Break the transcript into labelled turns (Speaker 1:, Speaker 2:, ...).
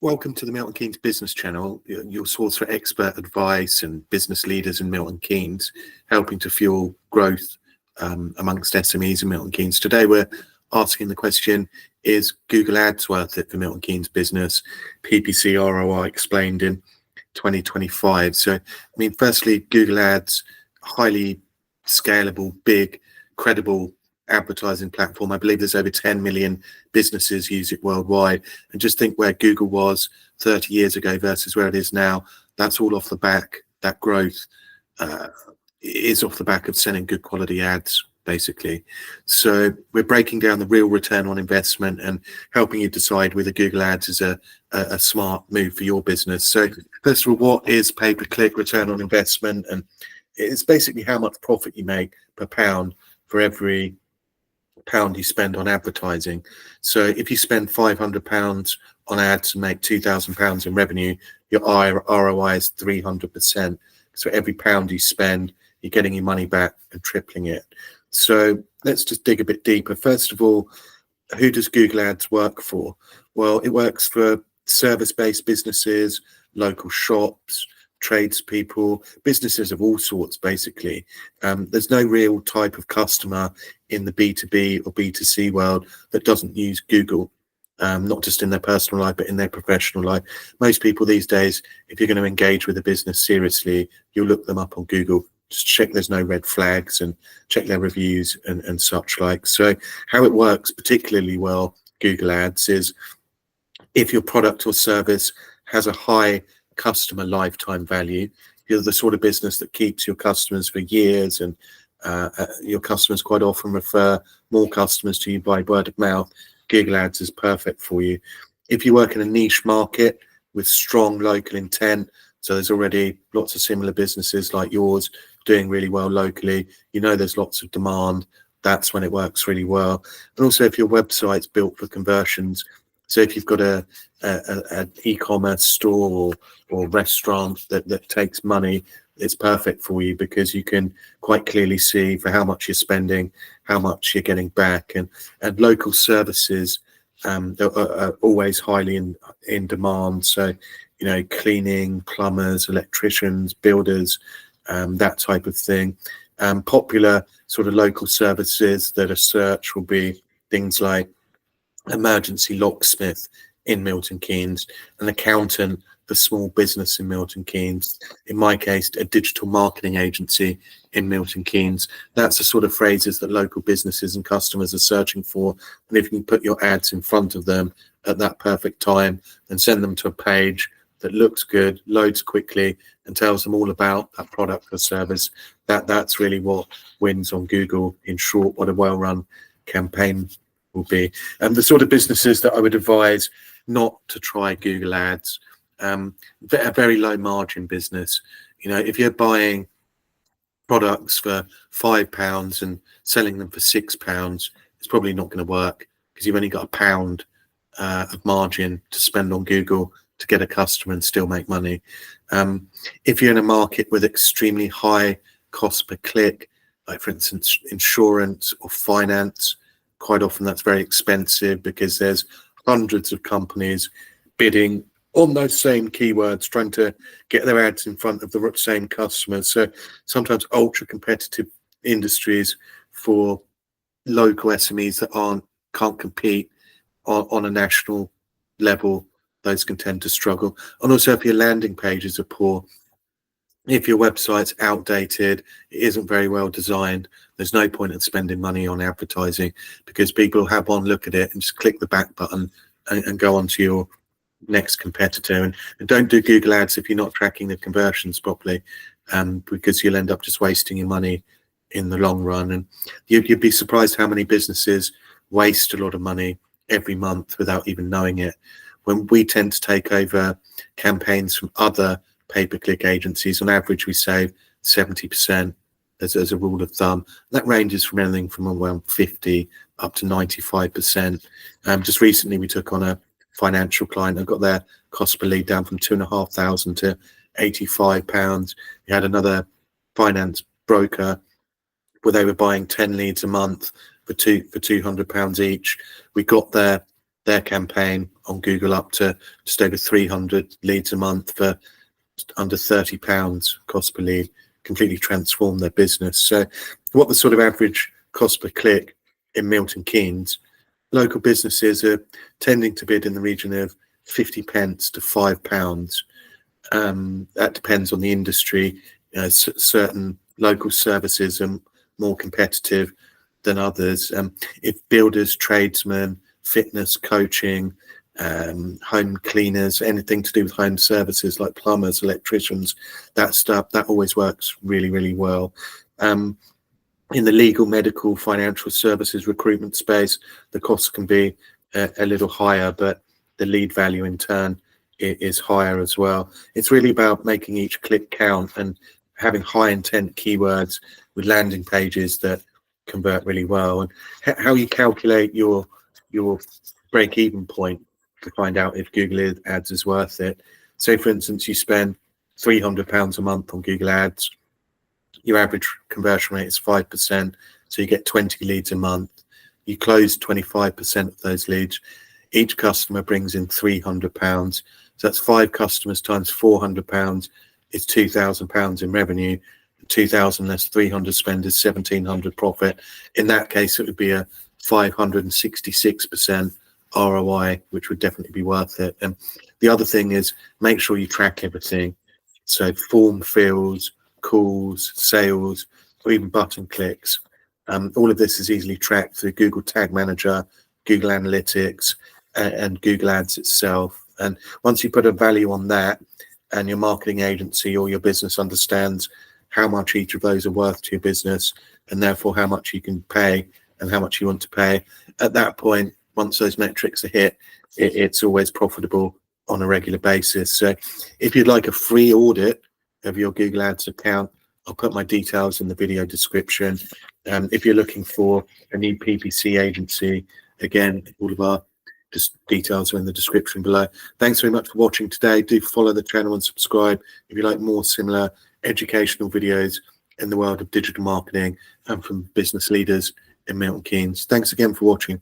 Speaker 1: Welcome to the Milton Keynes Business Channel, your source for expert advice and business leaders in Milton Keynes, helping to fuel growth amongst SMEs in Milton Keynes. Today we're asking the question, is Google Ads worth it for Milton Keynes business? PPC ROI explained in 2025. So, firstly, Google Ads, highly scalable, big, credible advertising platform. I believe there's over 10 million businesses use it worldwide, and just think where Google was 30 years ago versus where it is now. That's all off the back, that growth is off the back of selling good quality ads, basically. So we're breaking down the real return on investment and helping you decide whether Google Ads is a smart move for your business. So first of all, what is pay-per-click return on investment? And it's basically how much profit you make per pound for every pound you spend on advertising. So if you spend £500 on ads and make £2,000 in revenue, your ROI is 300%. So every pound you spend, you're getting your money back and tripling it. So let's just dig a bit deeper. First of all, who does Google Ads work for? Well, it works for service-based businesses, local shops, tradespeople, businesses of all sorts, basically. There's no real type of customer in the B2B or B2C world that doesn't use Google, not just in their personal life, but in their professional life. Most people these days, if you're going to engage with a business seriously, you'll look them up on Google, just check there's no red flags and check their reviews and such like. So how it works particularly well, Google Ads, is if your product or service has a high customer lifetime value, you're the sort of business that keeps your customers for years, and your customers quite often refer more customers to you by word of mouth, Google Ads is perfect for you. If you work in a niche market with strong local intent, so there's already lots of similar businesses like yours doing really well locally, there's lots of demand, that's when it works really well. And also if your website's built for conversions, so if you've got an e-commerce store or restaurant that takes money, it's perfect for you because you can quite clearly see for how much you're spending, how much you're getting back. And local services are always highly in demand. So, cleaning, plumbers, electricians, builders, that type of thing. Popular sort of local services that are searched will be things like emergency locksmith in Milton Keynes, an accountant for small business in Milton Keynes, in my case a digital marketing agency in Milton Keynes. That's the sort of phrases that local businesses and customers are searching for, and if you can put your ads in front of them at that perfect time and send them to a page that looks good, loads quickly, and tells them all about that product or service, that's really what wins on Google. In short, what a well-run campaign will be. And the sort of businesses that I would advise not to try Google Ads, a very low margin business. If you're buying products for £5 and selling them for £6, it's probably not going to work because you've only got £1 of margin to spend on Google to get a customer and still make money. If you're in a market with extremely high cost per click, like for instance insurance or finance, quite often that's very expensive because there's hundreds of companies bidding on those same keywords, trying to get their ads in front of the same customers. So sometimes ultra competitive industries for local SMEs that can't compete on a national level, those can tend to struggle. And also if your landing pages are poor, if your website's outdated, it isn't very well designed, there's no point in spending money on advertising because people have one look at it and just click the back button and go on to your next competitor. And don't do Google Ads if you're not tracking the conversions properly, because you'll end up just wasting your money in the long run. And you'd be surprised how many businesses waste a lot of money every month without even knowing it. When we tend to take over campaigns from other pay-per-click agencies, on average we save 70% as a rule of thumb. That ranges from anything from around 50 up to 95%. Just recently we took on a financial client and got their cost per lead down from £2,500 to £85. We had another finance broker where they were buying 10 leads a month for £200 each. We got their their campaign on Google up to just over 300 leads a month for under £30 cost per lead, completely transformed their business. So what the sort of average cost per click in Milton Keynes, local businesses are tending to bid in the region of 50 pence to £5. That depends on the industry. Certain local services are more competitive than others. If builders, tradesmen, fitness, coaching, home cleaners, anything to do with home services like plumbers, electricians, that stuff, that always works really, really well. In the legal, medical, financial services recruitment space, the costs can be a little higher, but the lead value in turn is higher as well. It's really about making each click count and having high intent keywords with landing pages that convert really well. And how you calculate your break-even point to find out if Google Ads is worth it. Say, for instance, you spend £300 a month on Google Ads. Your average conversion rate is 5%, so you get 20 leads a month. You close 25% of those leads. Each customer brings in £300. So that's 5 customers times £400 is £2,000 in revenue. 2,000 less 300 spend is 1,700 profit. In that case, it would be a 566% ROI, which would definitely be worth it. And the other thing is make sure you track everything. So form fills, calls, sales, or even button clicks. All of this is easily tracked through Google Tag Manager, Google Analytics, and Google Ads itself. And once you put a value on that, and your marketing agency or your business understands how much each of those are worth to your business, and therefore how much you can pay and how much you want to pay, at that point, once those metrics are hit, it's always profitable on a regular basis. So if you'd like a free audit of your Google Ads account, I'll put my details in the video description. If you're looking for a new PPC agency, again, all of our details are in the description below. Thanks very much for watching today. Do follow the channel and subscribe if you like more similar educational videos in the world of digital marketing and from business leaders in Milton Keynes. Thanks again for watching.